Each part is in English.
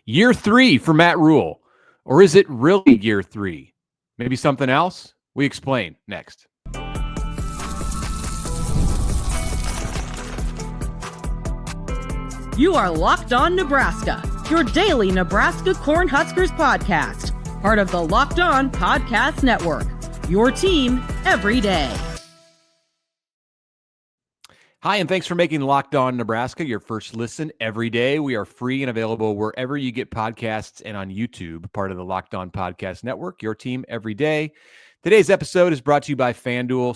Year 3 for Matt Rhule. Or is it really year 3? Maybe something else? We explain next. You are Locked On Nebraska, your daily Nebraska Cornhuskers podcast, part of the Locked On Podcast Network, your team every day. Hi, and thanks for making Locked On Nebraska your first listen every day. We are free and available wherever you get podcasts and on YouTube, part of the Locked On Podcast Network, your team every day. Today's episode is brought to you by FanDuel.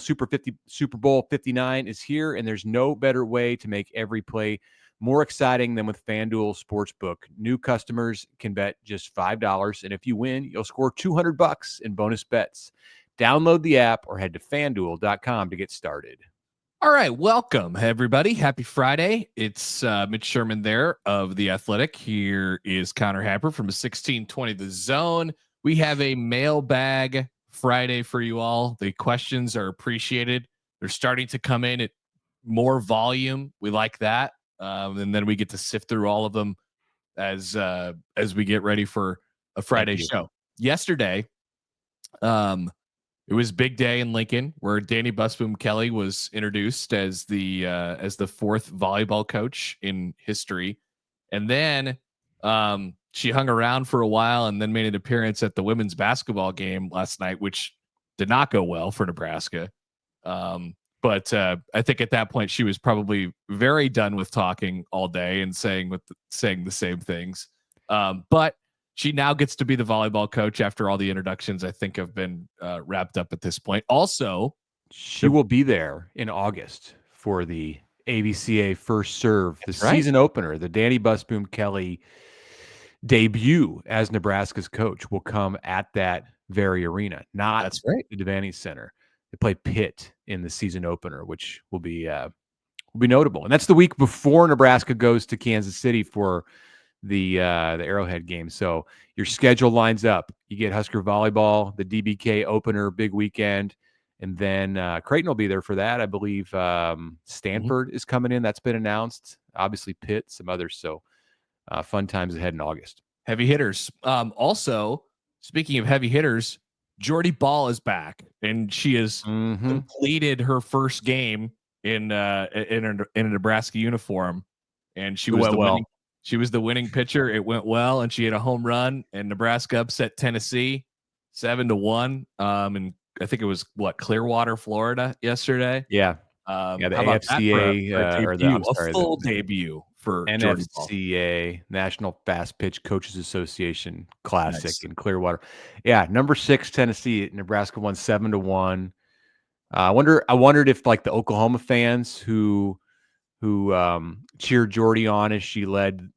Super Bowl 59 is here, and there's no better way to make every play more exciting than with FanDuel Sportsbook. New customers can bet just $5, and if you win, you'll score $200 in bonus bets. Download the app or head to FanDuel.com to get started. All right, welcome, everybody. Happy Friday. It's Mitch Sherman there of The Athletic. Here is Connor Happer from 1620 The Zone. We have a Mailbag Friday for you all. The questions are appreciated. They're starting to come in at more volume. We like that. And then we get to sift through all of them as we get ready for a Friday show. Yesterday, it was big day in Lincoln where Danny Busboom Kelly was introduced as the fourth volleyball coach in history. And then she hung around for a while and then made an appearance at the women's basketball game last night, which did not go well for Nebraska. But I think at that point she was probably very done with talking all day and saying the same things. But she now gets to be the volleyball coach after all the introductions I think have been wrapped up at this point. Also, she will be there in August for the AVCA First Serve, the right. season opener. The Danny Busboom Kelly debut as Nebraska's coach will come at that very arena, not That's right. the Devaney Center. They play Pitt in the season opener, which will be notable. And that's the week before Nebraska goes to Kansas City for the Arrowhead game. So your schedule lines up. You get Husker volleyball, the DBK opener, big weekend, and then Creighton will be there for that. I believe Stanford is coming in. That's been announced. Obviously Pitt, some others. So fun times ahead in August. Heavy hitters. Also, speaking of heavy hitters, Jordy Ball is back, and she has completed her first game in a Nebraska uniform, and she was the winning pitcher. It went well, and she had a home run, and Nebraska upset Tennessee 7-1. And I think it was Clearwater, Florida yesterday. Yeah. The AFCA full debut for NFCA, National Fast Pitch Coaches Association Classic in Clearwater. Yeah, number 6 Tennessee. Nebraska won 7-1. I wondered if like the Oklahoma fans who cheered Jordy on as she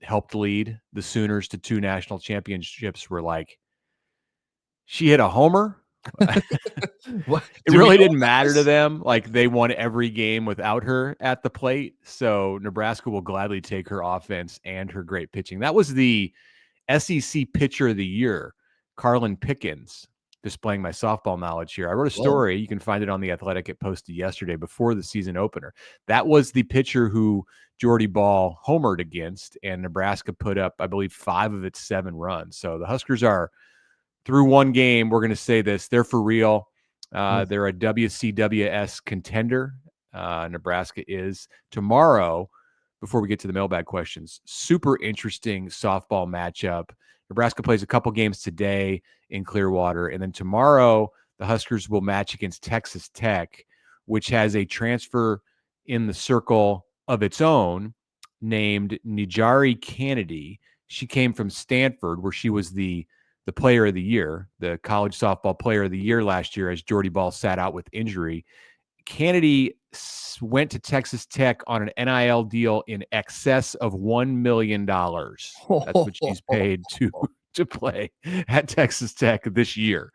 helped lead the Sooners to 2 national championships were like, she hit a homer. It really didn't matter to them. Like they won every game without her at the plate. So Nebraska will gladly take her offense and her great pitching. That was the SEC Pitcher of the Year, Carlin Pickens, displaying my softball knowledge here. I wrote a story. You can find it on The Athletic. It posted yesterday before the season opener. That was the pitcher who Jordy Ball homered against, and Nebraska put up, I believe, 5 of its 7 runs. So the Huskers are through one game. We're going to say this. They're for real. They're a WCWS contender. Nebraska is tomorrow. Before we get to the mailbag questions, super interesting softball matchup. Nebraska plays a couple games today in Clearwater, and then tomorrow the Huskers will match against Texas Tech, which has a transfer in the circle of its own named Nijari Kennedy. She came from Stanford, where she was the player of the year, the college softball player of the year last year as Jordy Ball sat out with injury. Kennedy went to Texas Tech on an NIL deal in excess of $1 million. That's what she's paid to play at Texas Tech this year.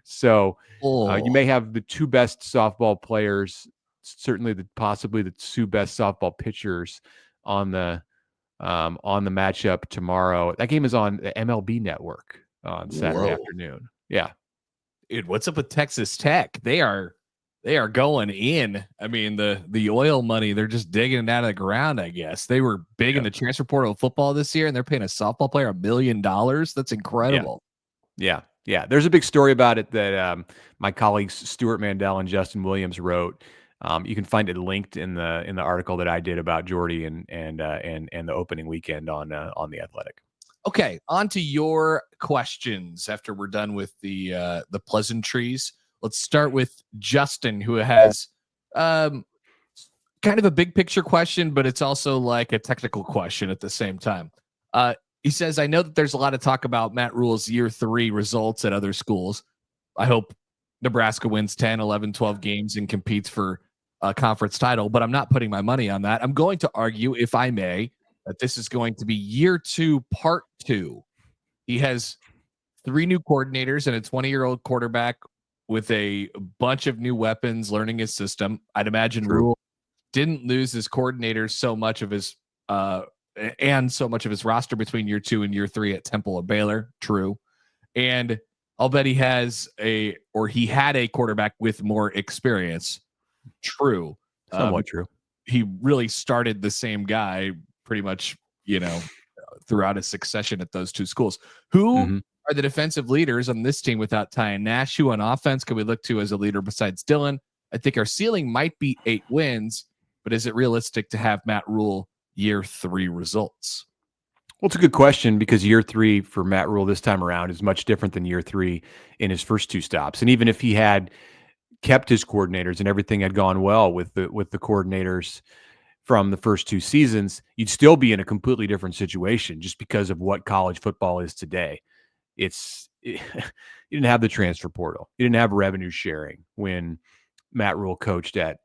So you may have the 2 best softball players, certainly possibly the 2 best softball pitchers on the matchup tomorrow. That game is on the MLB Network on Saturday afternoon. Yeah. Dude, what's up with Texas Tech? They they are going in. I mean, the oil money, they're just digging it out of the ground, I guess. They were big in the transfer portal of football this year, and they're paying a softball player $1 million. That's incredible. Yeah. There's a big story about it that my colleagues Stuart Mandel and Justin Williams wrote. You can find it linked in the article that I did about Jordy and the opening weekend on The Athletic. Okay, on to your questions after we're done with the pleasantries. Let's start with Justin, who has kind of a big picture question, but it's also like a technical question at the same time. He says, I know that there's a lot of talk about Matt Rhule's year 3 results at other schools. I hope Nebraska wins 10, 11, 12 games and competes for a conference title, but I'm not putting my money on that. I'm going to argue, if I may, that this is going to be year 2, part 2. He has 3 new coordinators and a 20-year-old quarterback with a bunch of new weapons, learning his system. I'd imagine Rhule didn't lose his coordinators so much of his roster between year 2 and year 3 at Temple or Baylor. True. And I'll bet he had a quarterback with more experience. True. Somewhat true. He really started the same guy pretty much, throughout his succession at those 2 schools. Who are the defensive leaders on this team without Ty and Nash? Who on offense can we look to as a leader besides Dylan? I think our ceiling might be 8 wins, but is it realistic to have Matt Rhule year 3 results? Well, it's a good question because year 3 for Matt Rhule this time around is much different than year 3 in his first 2 stops. And even if he had kept his coordinators and everything had gone well with the coordinators from the first 2 seasons, you'd still be in a completely different situation just because of what college football is today. You didn't have the transfer portal. You didn't have revenue sharing when Matt Rhule coached at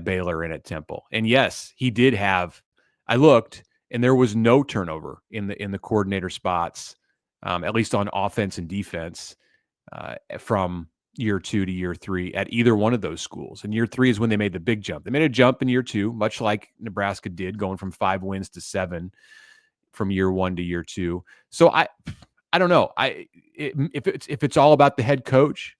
Baylor and at Temple. And yes, he did have, I looked, and there was no turnover in the coordinator spots, at least on offense and defense, from year 2 to year 3 at either one of those schools. And year 3 is when they made the big jump. They made a jump in year 2, much like Nebraska did, going from 5 wins to 7 from year 1 to year 2. So I don't know. If it's all about the head coach,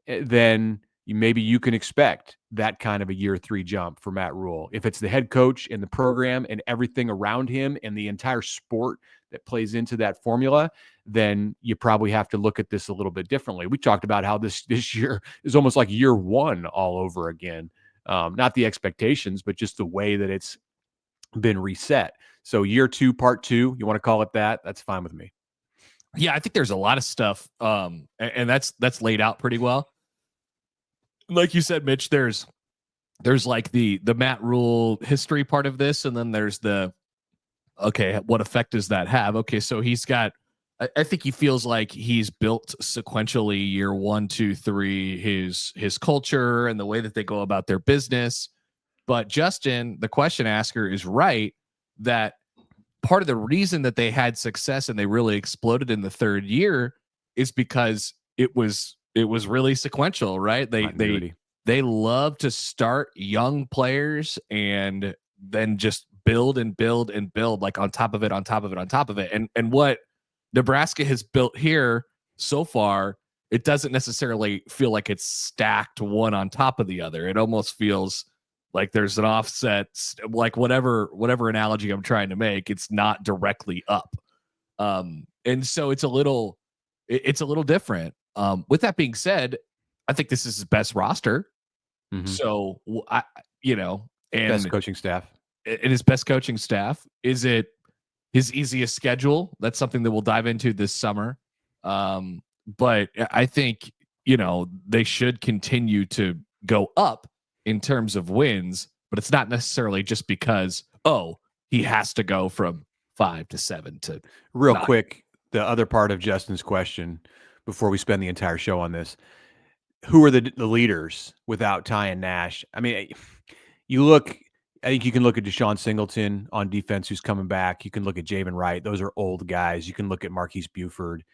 then maybe you can expect that kind of a year 3 jump for Matt Rhule. If it's the head coach and the program and everything around him and the entire sport that plays into that formula, then you probably have to look at this a little bit differently. We talked about how this year is almost like year 1 all over again. Not the expectations, but just the way that it's been reset. So year 2, part 2, you want to call it that? That's fine with me. Yeah, I think there's a lot of stuff, and that's laid out pretty well. Like you said, Mitch, there's like the Matt Rhule history part of this, and then there's what effect does that have? Okay, so he's got, I think he feels like he's built sequentially year 1, 2, 3, his culture and the way that they go about their business. But Justin, the question asker, is right that part of the reason that they had success and they really exploded in the 3rd year is because it was really sequential, right? They love to start young players and then just build and build and build, like on top of it, on top of it, on top of it. And what Nebraska has built here so far, it doesn't necessarily feel like it's stacked one on top of the other. It almost feels like there's an offset, like whatever analogy I'm trying to make, it's not directly up. And so it's a little different. With that being said, I think this is his best roster. So and best coaching staff. And his best coaching staff. Is it his easiest schedule? That's something that we'll dive into this summer. But I think, they should continue to go up in terms of wins, but it's not necessarily just because, he has to go from 5 to 7 to real 9. Quick. The other part of Justin's question before we spend the entire show on this, who are the leaders without Ty and Nash? I mean, I think you can look at Deshaun Singleton on defense, who's coming back. You can look at Javen Wright. Those are old guys. You can look at Marquise Buford.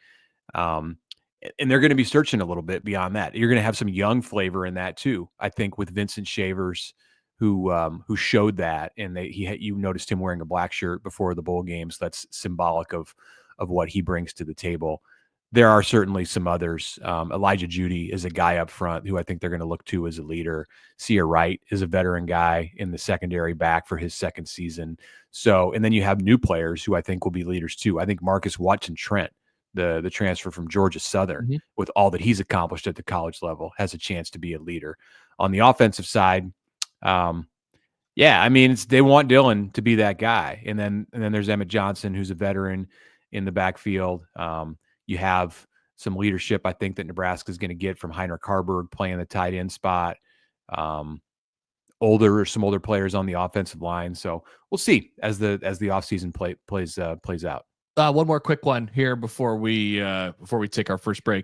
And they're going to be searching a little bit beyond that. You're going to have some young flavor in that too. I think with Vincent Shavers, who showed that, and you noticed him wearing a black shirt before the bowl games. That's symbolic of what he brings to the table. there are certainly some others. Elijah Judy is a guy up front who I think they're going to look to as a leader. Sear Wright is a veteran guy in the secondary back for his second season. So, and then you have new players who I think will be leaders too. I think Marcus Watson Trent, the transfer from Georgia Southern, with all that he's accomplished at the college level, has a chance to be a leader. On the offensive side, yeah, I mean, they want Dylan to be that guy, and then there's Emmett Johnson, who's a veteran in the backfield. You have some leadership, I think, that Nebraska is going to get from Heinrich Harburg playing the tight end spot. Some older players on the offensive line. So we'll see as the offseason plays out. One more quick one here before we take our first break.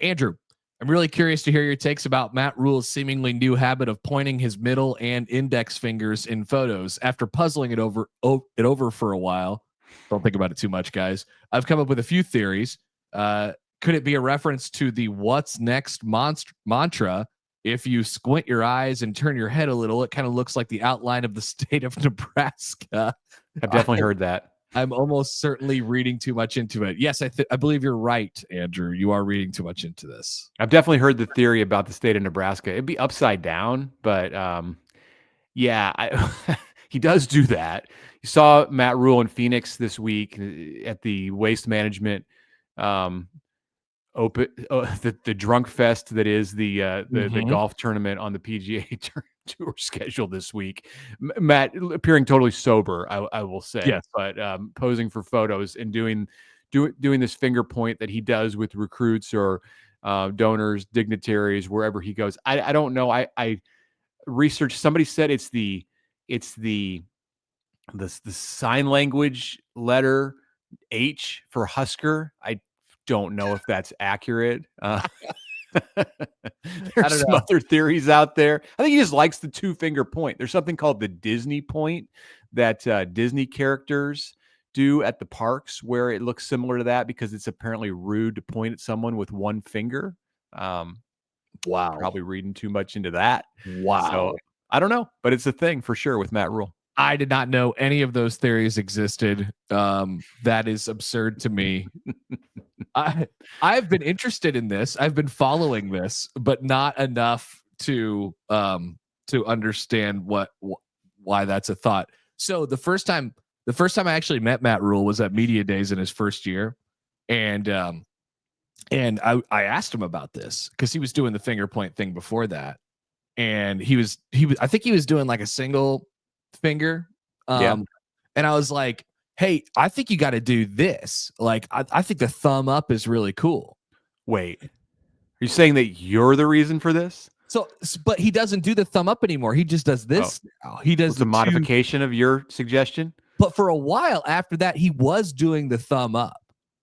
Andrew, I'm really curious to hear your takes about Matt Rhule's seemingly new habit of pointing his middle and index fingers in photos after puzzling it over for a while. Don't think about it too much, guys. I've come up with a few theories. Could it be a reference to the "What's Next" mantra? If you squint your eyes and turn your head a little, it kind of looks like the outline of the state of Nebraska. I've definitely heard that. I'm almost certainly reading too much into it. Yes, I believe you're right, Andrew. You are reading too much into this. I've definitely heard the theory about the state of Nebraska. It'd be upside down, but yeah, he does do that. You saw Matt Rhule in Phoenix this week at the Waste Management the drunk fest that is the golf tournament on the PGA Tour schedule this week. Matt appearing totally sober, I will say, yes, but posing for photos and doing this finger point that he does with recruits or donors, dignitaries, wherever he goes. I don't know. I researched. Somebody said it's the sign language letter H for Husker. I don't know if that's accurate. There's some other theories out there. I think he just likes the 2-finger point. There's something called the Disney point that Disney characters do at the parks where it looks similar to that because it's apparently rude to point at someone with one finger. Wow. Probably reading too much into that. Wow. So I don't know, but it's a thing for sure with Matt Rhule. I did not know any of those theories existed. That is absurd to me. I've been interested in this. I've been following this, but not enough to understand why that's a thought. So the first time I actually met Matt Rhule was at Media Days in his first year, and I asked him about this because he was doing the finger point thing before that, and he was I think he was doing like a single finger, and I was like, hey, I think you got to do this. Like, I think the thumb up is really cool. Wait, are you saying that you're the reason for this? So, but he doesn't do the thumb up anymore. He just does this now. He does the modification of your suggestion. But for a while after that, he was doing the thumb up.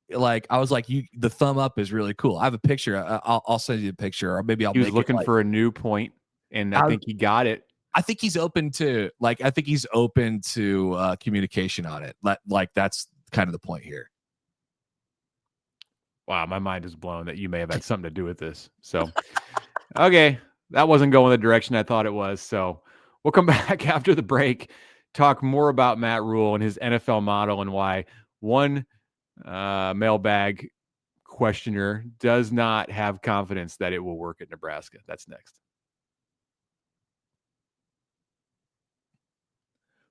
Like, I was like, the thumb up is really cool. I have a picture. I'll send you the picture, or maybe I'll. He was looking for a new point, and I think he got it. I think he's open to communication on it. Like that's kind of the point here. Wow, my mind is blown that you may have had something to do with this. So, okay, that wasn't going the direction I thought it was. So we'll come back after the break, talk more about Matt Rhule and his NFL model and why one mailbag questioner does not have confidence that it will work at Nebraska. That's next.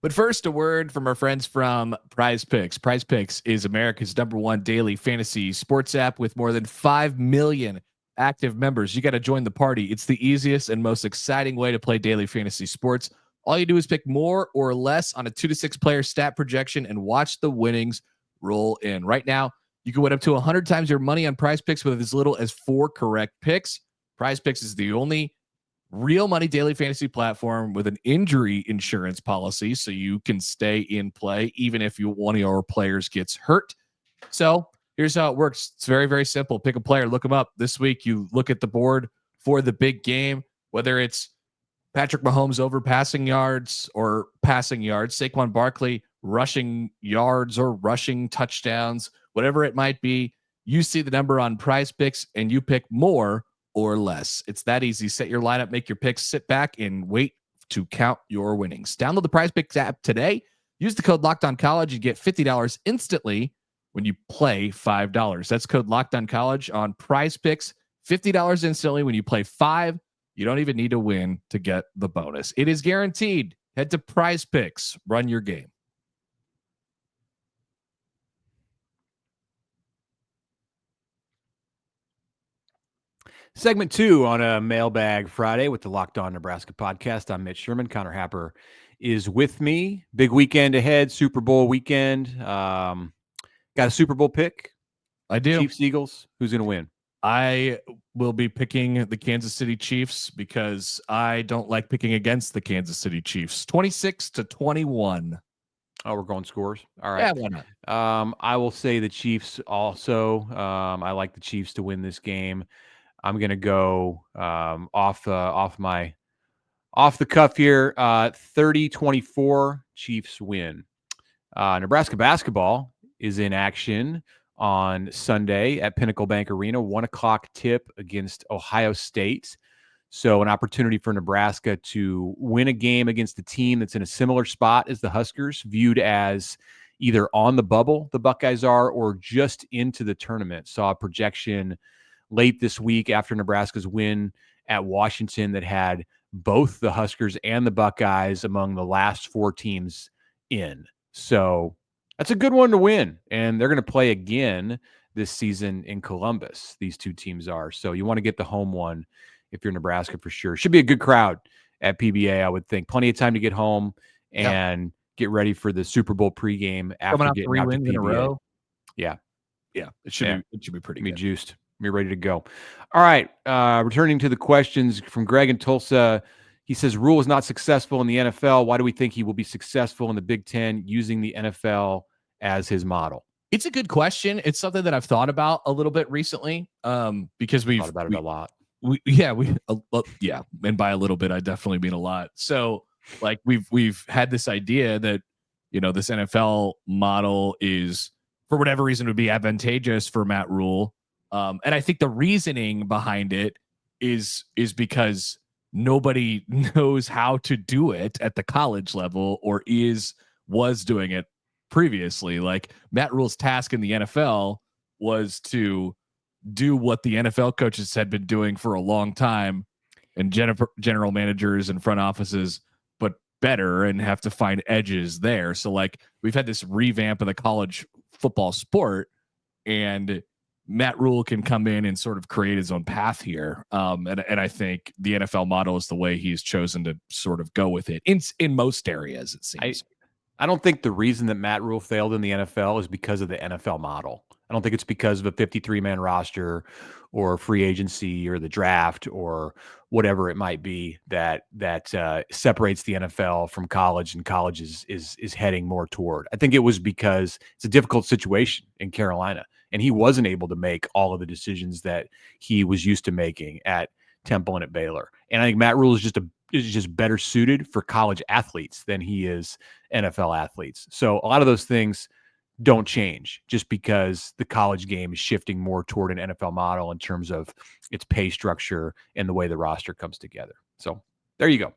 But first, a word from our friends from Prize Picks. Prize Picks is America's #1 daily fantasy sports app with more than 5 million active members. You got to join the party. It's the easiest and most exciting way to play daily fantasy sports. All you do is pick more or less on a 2 to 6 player stat projection and watch the winnings roll in. Right now, you can win up to 100 times your money on Prize Picks with as little as 4 correct picks. Prize Picks is the only real money daily fantasy platform with an injury insurance policy, so you can stay in play even if one of your players gets hurt. So here's how it works. It's very, very simple. Pick a player, look them up. This week, you look at the board for the big game, whether it's Patrick Mahomes over passing yards, Saquon Barkley rushing yards or rushing touchdowns, whatever it might be. You see the number on Prize Picks and you pick more or less. It's that easy. Set your lineup, make your picks, sit back and wait to count your winnings. Download the Prize Picks app today. Use the code LOCKEDONCollege. You get $50 instantly when you play $5. That's code Locked On College on Prize Picks. $50 instantly when you play 5. You don't even need to win to get the bonus. It is guaranteed. Head to Prize Picks. Run your game. Segment 2 on a Mailbag Friday with the Locked On Nebraska podcast. I'm Mitch Sherman. Connor Happer is with me. Big weekend ahead, Super Bowl weekend. Got a Super Bowl pick? I do. Chiefs, Eagles. Who's going to win? I will be picking the Kansas City Chiefs because I don't like picking against the Kansas City Chiefs. 26-21. Oh, we're going scores. All right. Yeah, why not? I will say the Chiefs also. I like the Chiefs to win this game. I'm going to go off the cuff here. 30-24 Chiefs win. Nebraska basketball is in action on Sunday at Pinnacle Bank Arena, 1:00 tip against Ohio State. So an opportunity for Nebraska to win a game against a team that's in a similar spot as the Huskers, viewed as either on the bubble, the Buckeyes are, or just into the tournament. Saw a projection late this week after Nebraska's win at Washington that had both the Huskers and the Buckeyes among the last 4 teams in. So that's a good one to win. And they're going to play again this season in Columbus. These two teams are. So you want to get the home one if you're Nebraska for sure. Should be a good crowd at PBA, I would think. Plenty of time to get home and get ready for the Super Bowl pregame after getting 3 out to wins in a PBA. row. Yeah. It should be pretty good. Juiced. Be ready to go. All right. Returning to the questions from Greg in Tulsa. He says, Rhule is not successful in the NFL. Why do we think he will be successful in the Big Ten using the NFL as his model? It's a good question. It's something that I've thought about a little bit recently because we've thought about it a lot. And by a little bit, I definitely mean a lot. So like we've had this idea that, this NFL model is, for whatever reason, would be advantageous for Matt Rhule. And I think the reasoning behind it is because nobody knows how to do it at the college level or was doing it previously. Like Matt Rhule's task in the NFL was to do what the NFL coaches had been doing for a long time, and general managers and front offices, but better, and have to find edges there. So like we've had this revamp of the college football sport, and Matt Rhule can come in and sort of create his own path here. And I think the NFL model is the way he's chosen to sort of go with it in most areas, it seems. I don't think the reason that Matt Rhule failed in the NFL is because of the NFL model. I don't think it's because of a 53-man roster or free agency or the draft or whatever it might be that separates the NFL from college, and college is heading more toward. I think it was because it's a difficult situation in Carolina, and he wasn't able to make all of the decisions that he was used to making at Temple and at Baylor. And I think Matt Rhule is just better suited for college athletes than he is NFL athletes. So a lot of those things don't change just because the college game is shifting more toward an NFL model in terms of its pay structure and the way the roster comes together. So there you go.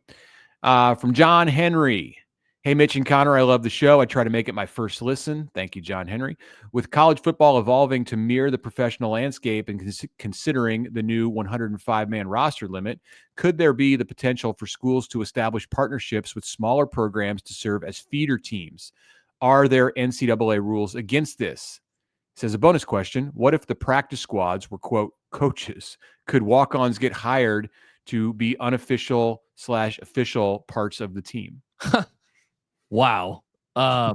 From John Henry. Hey, Mitch and Connor, I love the show. I try to make it my first listen. Thank you, John Henry. With college football evolving to mirror the professional landscape and considering the new 105-man roster limit, could there be the potential for schools to establish partnerships with smaller programs to serve as feeder teams? Are there NCAA rules against this? Says a bonus question, what if the practice squads were, quote, coaches? Could walk-ons get hired to be unofficial/official parts of the team? Wow. I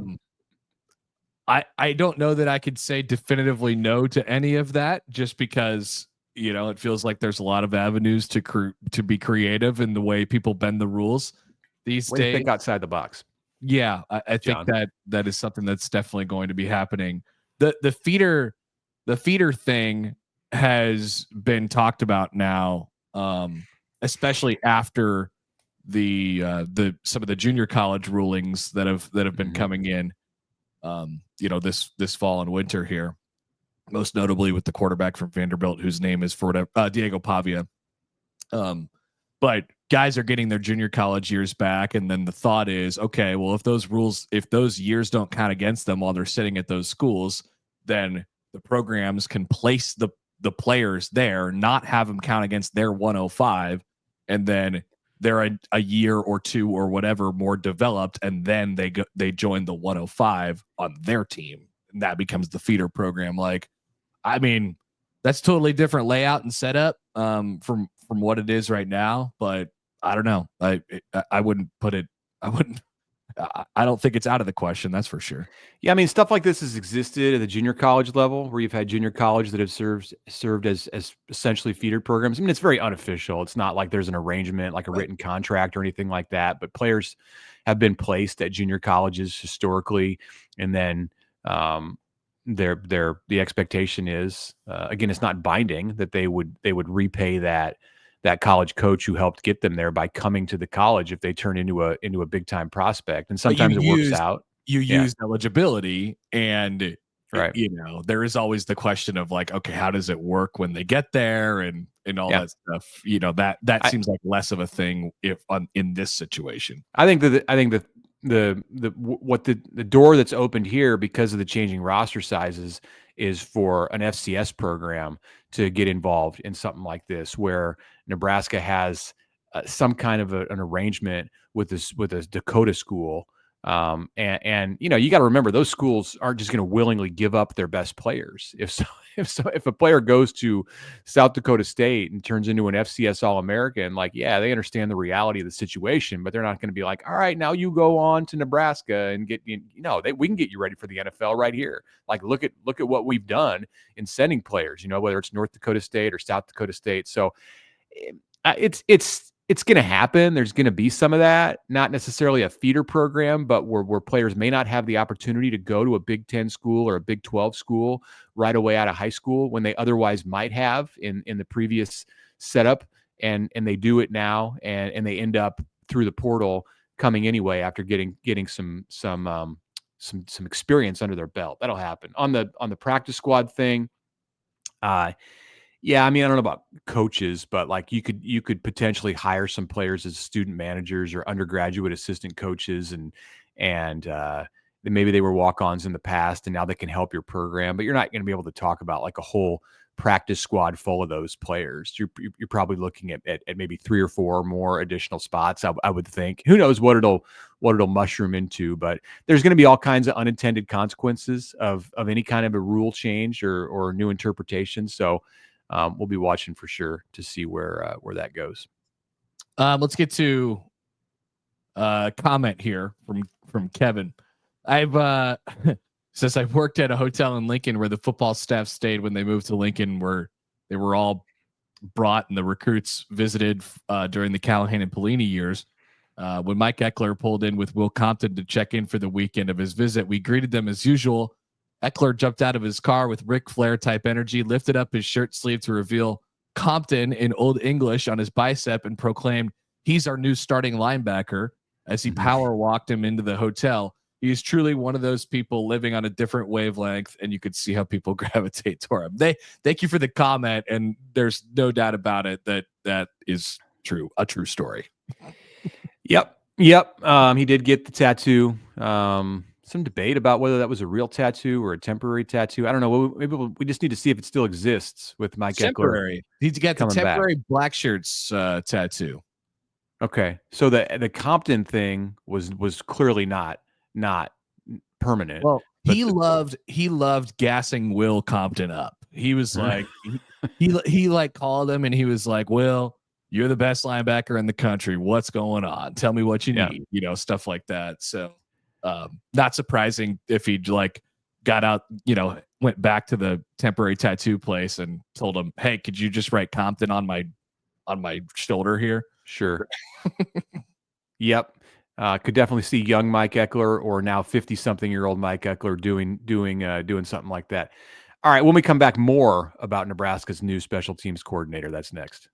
don't know that I could say definitively no to any of that, just because, it feels like there's a lot of avenues to be creative in the way people bend the rules these days. Think outside the box. Yeah, I think that is something that's definitely going to be happening. The feeder thing has been talked about now, especially after some of the junior college rulings that have been coming in, this fall and winter here, most notably with the quarterback from Vanderbilt, whose name is Diego Pavia. But guys are getting their junior college years back, and then the thought is, okay, well, if those years don't count against them while they're sitting at those schools, then the programs can place the players there, not have them count against their 105, and then they're a year or two or whatever more developed, and then they join the 105 on their team, and that becomes the feeder program. Like, I mean, that's totally different layout and setup from what it is right now, but I don't know. I wouldn't put it. I don't think it's out of the question. That's for sure. Yeah, I mean, stuff like this has existed at the junior college level, where you've had junior college that have served as essentially feeder programs. I mean, it's very unofficial. It's not like there's an arrangement, like a written contract or anything like that. But players have been placed at junior colleges historically, and then the expectation is, again, it's not binding, that they would repay that college coach who helped get them there by coming to the college if they turn into a big time prospect. And sometimes it works out. You use eligibility, and right. There is always the question of like, okay, how does it work when they get there and all that stuff. That seems like less of a thing in this situation. I think that the door that's opened here because of the changing roster sizes is for an FCS program to get involved in something like this, where Nebraska has some kind of an arrangement with a Dakota school. And you got to remember, those schools aren't just going to willingly give up their best players. If a player goes to South Dakota State and turns into an FCS All-American, like, yeah, they understand the reality of the situation, but they're not going to be like, all right, now you go on to Nebraska and we can get you ready for the NFL right here. Like, look at what we've done in sending players, whether it's North Dakota State or South Dakota State. So it's going to happen. There's going to be some of that, not necessarily a feeder program, but where players may not have the opportunity to go to a Big 10 school or a Big 12 school right away out of high school when they otherwise might have in the previous setup. And they do it now, and they end up through the portal coming anyway after getting some experience under their belt. That'll happen. On the practice squad thing, yeah, I mean, I don't know about coaches, but like you could potentially hire some players as student managers or undergraduate assistant coaches, and maybe they were walk-ons in the past, and now they can help your program. But you're not going to be able to talk about like a whole practice squad full of those players. You're probably looking at maybe 3 or 4 more additional spots. I would think. Who knows what it'll mushroom into? But there's going to be all kinds of unintended consequences of any kind of a rule change or new interpretation. So. We'll be watching for sure to see where that goes. Let's get to a comment here from Kevin. Says I've worked at a hotel in Lincoln where the football staff stayed when they moved to Lincoln, where they were all brought and the recruits visited during the Callahan and Pelini years. When Mike Ekeler pulled in with Will Compton to check in for the weekend of his visit, we greeted them as usual. Ekeler jumped out of his car with Ric Flair type energy, lifted up his shirt sleeve to reveal Compton in Old English on his bicep, and proclaimed, "He's our new starting linebacker," as he power walked him into the hotel. He's truly one of those people living on a different wavelength, and you could see how people gravitate toward him. Thank you for the comment, and there's no doubt about it that is true, a true story. Yep. He did get the tattoo. Some debate about whether that was a real tattoo or a temporary tattoo. I don't know. Maybe we just need to see if it still exists with Mike Ekeler. He's got the temporary black shirts tattoo. Okay, so the Compton thing was clearly not permanent. Well, he loved gassing Will Compton up. He was like he like called him and he was like, "Will, you're the best linebacker in the country. What's going on? Tell me what you need." Stuff like that. So. Not surprising if he like got out, went back to the temporary tattoo place and told him, "Hey, could you just write Compton on my shoulder here?" Sure. Yep. Could definitely see young Mike Ekeler or now 50-something-year-old Mike Ekeler doing something like that. All right. When we come back, more about Nebraska's new special teams coordinator. That's next.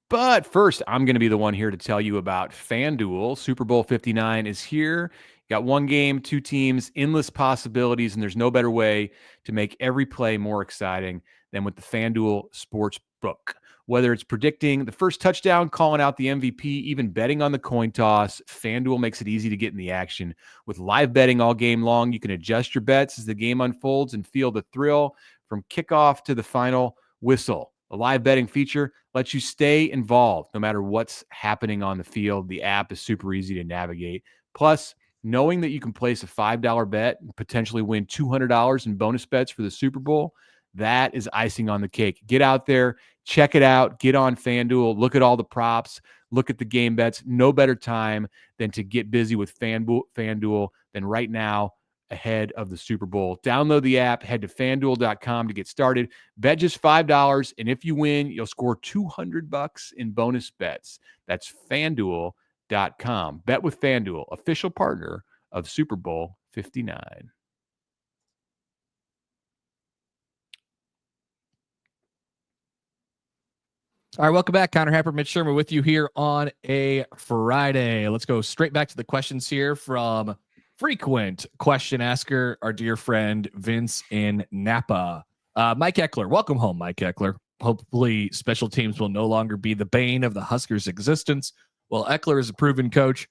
But first, I'm going to be the one here to tell you about FanDuel. Super Bowl 59 is here. You got one game, 2 teams, endless possibilities, and there's no better way to make every play more exciting than with the FanDuel Sportsbook. Whether it's predicting the first touchdown, calling out the MVP, even betting on the coin toss, FanDuel makes it easy to get in the action. With live betting all game long, you can adjust your bets as the game unfolds and feel the thrill from kickoff to the final whistle. The live betting feature lets you stay involved no matter what's happening on the field. The app is super easy to navigate. Plus, knowing that you can place a $5 bet and potentially win $200 in bonus bets for the Super Bowl, that is icing on the cake. Get out there, check it out, get on FanDuel, look at all the props, look at the game bets. No better time than to get busy with FanDuel than right now ahead of the Super Bowl. Download the app, head to FanDuel.com to get started. Bet just $5, and if you win, you'll score $200 in bonus bets. That's FanDuel.com. Bet with FanDuel, official partner of Super Bowl 59. All right, welcome back. Connor Happer, Mitch Sherman with you here on a Friday. Let's go straight back to the questions here from frequent question asker, our dear friend Vince in Napa. Mike Ekeler, welcome home, Mike Ekeler. Hopefully special teams will no longer be the bane of the Huskers' existence. Well, Ekeler is a proven coach.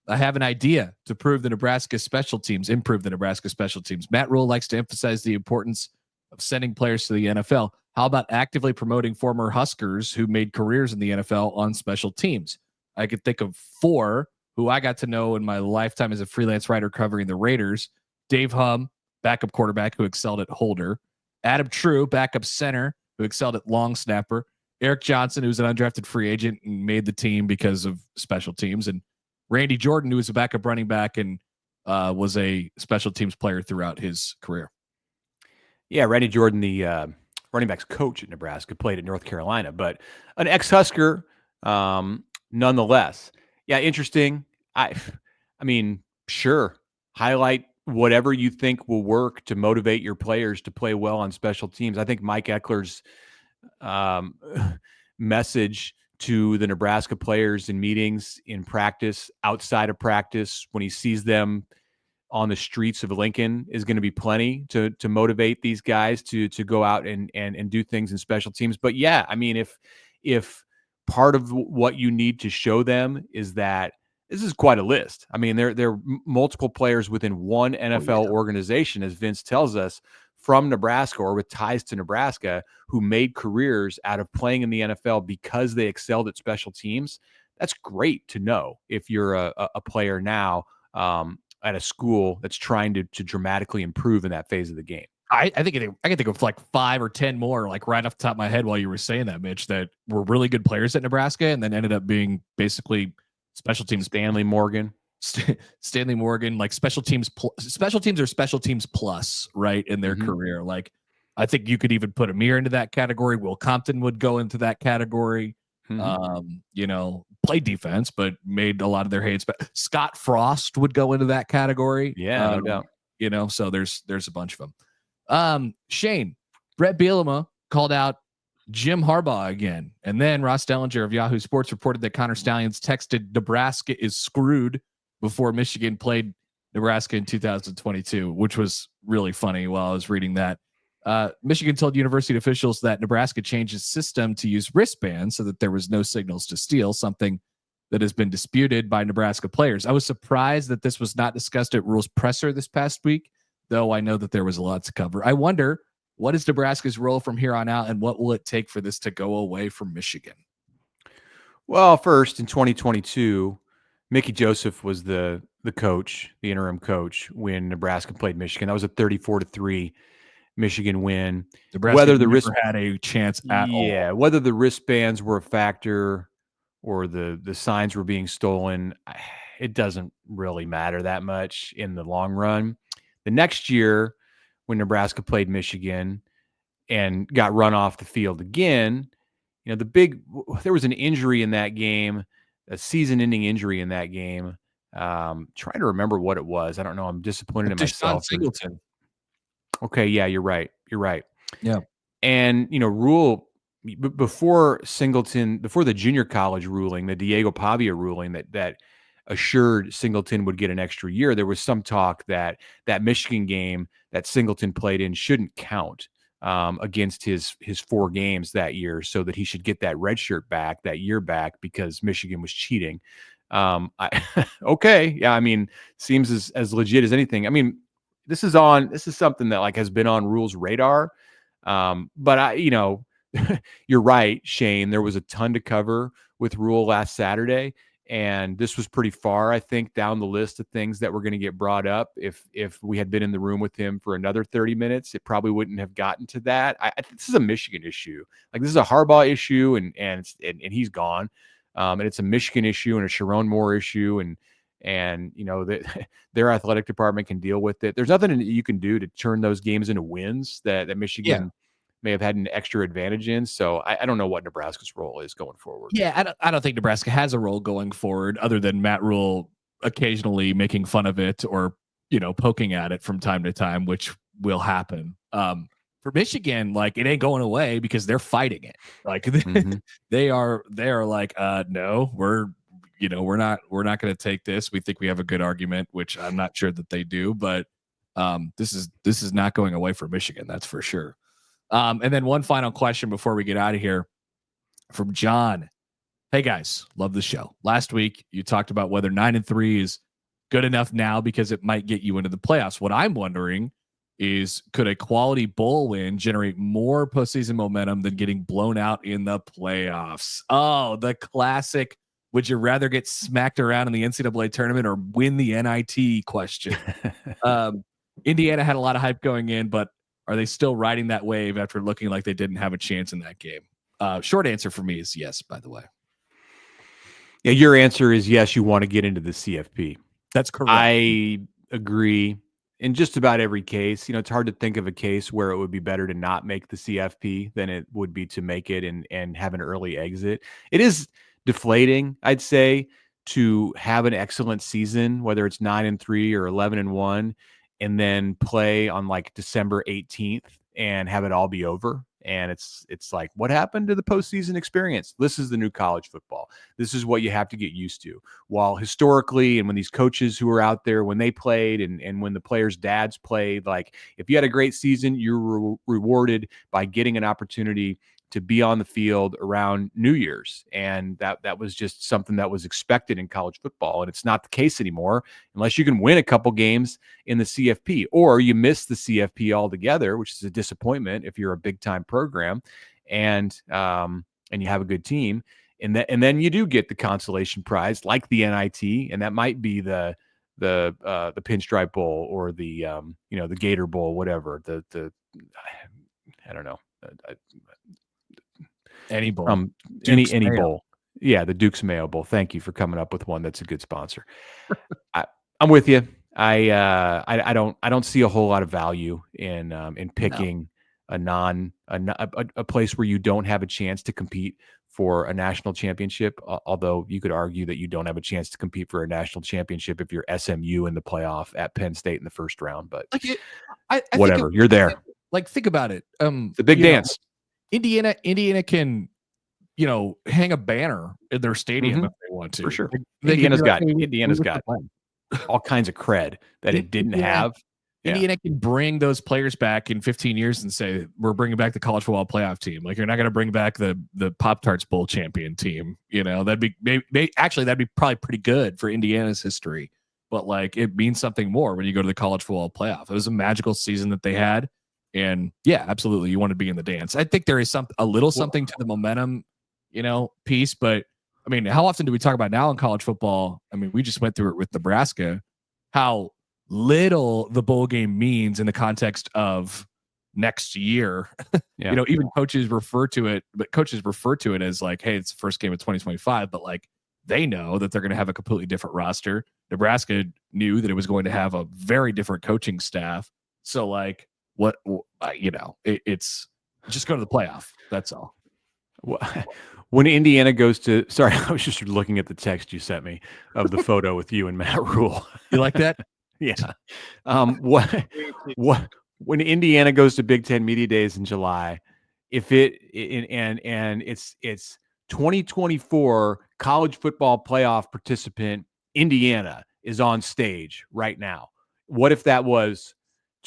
I have an idea to improve the Nebraska special teams. Matt Rhule likes to emphasize the importance of sending players to the NFL. How about actively promoting former Huskers who made careers in the NFL on special teams? I could think of 4 who I got to know in my lifetime as a freelance writer covering the Raiders. Dave Hum, backup quarterback who excelled at holder. Adam True, backup center who excelled at long snapper. Eric Johnson, who's an undrafted free agent and made the team because of special teams. And Randy Jordan, who was a backup running back and was a special teams player throughout his career. Yeah, Randy Jordan, the running backs coach at Nebraska, played at North Carolina, but an ex-Husker nonetheless. Yeah, interesting. I mean, sure, highlight whatever you think will work to motivate your players to play well on special teams. I think Mike Ekeler's message to the Nebraska players in meetings, in practice, outside of practice, when he sees them on the streets of Lincoln, is going to be plenty to motivate these guys to go out and do things in special teams. But yeah, I mean, if part of what you need to show them is that this is quite a list. I mean, there are multiple players within one NFL organization, as Vince tells us, from Nebraska or with ties to Nebraska, who made careers out of playing in the NFL because they excelled at special teams. That's great to know if you're a player now at a school that's trying to dramatically improve in that phase of the game. I think I can think of like 5 or 10 more, like right off the top of my head while you were saying that, Mitch, that were really good players at Nebraska and then ended up being basically special teams. Stanley Morgan, like special teams or special teams plus, right, in their career. Like, I think you could even put Amir into that category. Will Compton would go into that category. Played defense, but made a lot of their hits. But Scott Frost would go into that category. Yeah, no doubt. So there's a bunch of them. Shane, Brett Bielema called out Jim Harbaugh again. And then Ross Dellinger of Yahoo Sports reported that Connor Stallions texted Nebraska is screwed before Michigan played Nebraska in 2022, which was really funny while I was reading that. Michigan told university officials that Nebraska changed its system to use wristbands so that there was no signals to steal, something that has been disputed by Nebraska players. I was surprised that this was not discussed at Rhule's presser this past week, though I know that there was a lot to cover. I wonder, what is Nebraska's role from here on out, and what will it take for this to go away from Michigan? Well, first, in 2022, Mickey Joseph was the coach, the interim coach, when Nebraska played Michigan. That was a 34-3 Michigan win. Nebraska whether the wrist had a chance at all. Yeah, whether the wristbands were a factor or the signs were being stolen, it doesn't really matter that much in the long run. The next year, when Nebraska played Michigan and got run off the field again, there was an injury in that game, a season-ending injury in that game. Trying to remember what it was. I don't know. I'm disappointed in myself. Singleton. Okay, yeah, you're right. Yeah. And, Rhule, before the junior college ruling, the Diego Pavia ruling that assured Singleton would get an extra year, there was some talk that Michigan game that Singleton played in shouldn't count against his 4 games that year, so that he should get that red shirt back that year back because Michigan was cheating. Okay, yeah, I mean, seems as legit as anything. I mean, this is something that like has been on Rhule's radar, but you're right, Shane. There was a ton to cover with Rhule last Saturday. And this was pretty far, I think, down the list of things that were going to get brought up. If we had been in the room with him for another 30 minutes, it probably wouldn't have gotten to that. I think this is a Michigan issue. Like, this is a Harbaugh issue, and he's gone. And it's a Michigan issue and a Sharon Moore issue, and their athletic department can deal with it. There's nothing that you can do to turn those games into wins that Michigan may have had an extra advantage in. So I don't know what Nebraska's role is going forward. Yeah, I don't think Nebraska has a role going forward other than Matt Rhule occasionally making fun of it or, poking at it from time to time, which will happen. For Michigan, like, it ain't going away because they're fighting it. Like, they are like, no, we're not going to take this. We think we have a good argument, which I'm not sure that they do, but this is not going away for Michigan. That's for sure. And then one final question before we get out of here from John. Hey guys, love the show. Last week you talked about whether 9-3 is good enough now because it might get you into the playoffs. What I'm wondering is, could a quality bowl win generate more postseason momentum than getting blown out in the playoffs? Oh, the classic, would you rather get smacked around in the NCAA tournament or win the NIT question? Indiana had a lot of hype going in, but are they still riding that wave after looking like they didn't have a chance in that game? Short answer for me is yes, by the way. Yeah, your answer is yes, you want to get into the CFP. That's correct. I agree in just about every case. It's hard to think of a case where it would be better to not make the CFP than it would be to make it and have an early exit. It is deflating, I'd say, to have an excellent season, whether it's 9-3 or 11-1, and then play on like December 18th and have it all be over. And it's like, what happened to the postseason experience? This is the new college football. This is what you have to get used to. While historically, and when these coaches who were out there, when they played and when the players' dads played, like, if you had a great season, you're rewarded by getting an opportunity to be on the field around New Year's. And that was just something that was expected in college football. And it's not the case anymore unless you can win a couple games in the CFP, or you miss the CFP altogether, which is a disappointment if you're a big time program and you have a good team. And then you do get the consolation prize like the NIT, and that might be the Pinstripe Bowl or the the Gator Bowl, whatever. I don't know. Any bowl. Any bowl. Yeah, the Duke's Mayo Bowl. Thank you for coming up with one that's a good sponsor. I'm with you. I don't see a whole lot of value in picking a place where you don't have a chance to compete for a national championship. Although you could argue that you don't have a chance to compete for a national championship if you're SMU in the playoff at Penn State in the first round. But I whatever, you're there. Like, think about it. The big dance. Indiana can, hang a banner in their stadium if they want to. For sure. Like, Indiana's got all kinds of cred that it didn't have. Indiana can bring those players back in 15 years and say, we're bringing back the college football playoff team. Like, you're not going to bring back the Pop-Tarts Bowl champion team. That'd be probably pretty good for Indiana's history. But like, it means something more when you go to the college football playoff. It was a magical season that they had. And yeah, absolutely, you want to be in the dance. I think there is a little something to the momentum, piece. But I mean, how often do we talk about now in college football? I mean, we just went through it with Nebraska, how little the bowl game means in the context of next year. Yeah. Even coaches refer to it as like, hey, it's the first game of 2025, but like, they know that they're going to have a completely different roster. Nebraska knew that it was going to have a very different coaching staff. So like, it's just go to the playoff. That's all. When Indiana goes to, sorry, I was just looking at the text you sent me of the photo with you and Matt Rhule. You like that? Yeah. When Indiana goes to Big Ten Media Days in July, if it's 2024 college football playoff participant Indiana is on stage right now. What if that was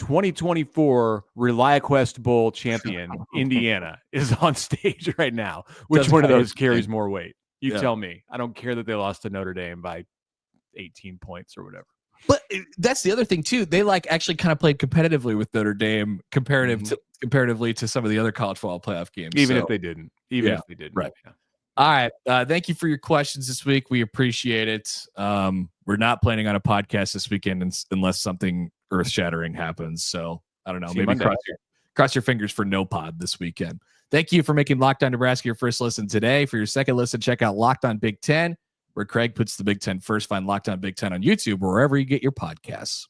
2024 ReliaQuest Bowl champion Indiana is on stage right now. Which one of those carries more weight? You tell me. I don't care that they lost to Notre Dame by 18 points or whatever. But that's the other thing too. They actually kind of played competitively with Notre Dame comparatively to some of the other college football playoff games. Even if they didn't. Right. Yeah. All right. Thank you for your questions this week. We appreciate it. We're not planning on a podcast this weekend unless something earth-shattering happens. So I don't know. Maybe cross your fingers for no pod this weekend. Thank you for making Locked On Nebraska your first listen today. For your second listen, check out Locked On Big Ten, where Craig puts the Big Ten first. Find Locked On Big Ten on YouTube or wherever you get your podcasts.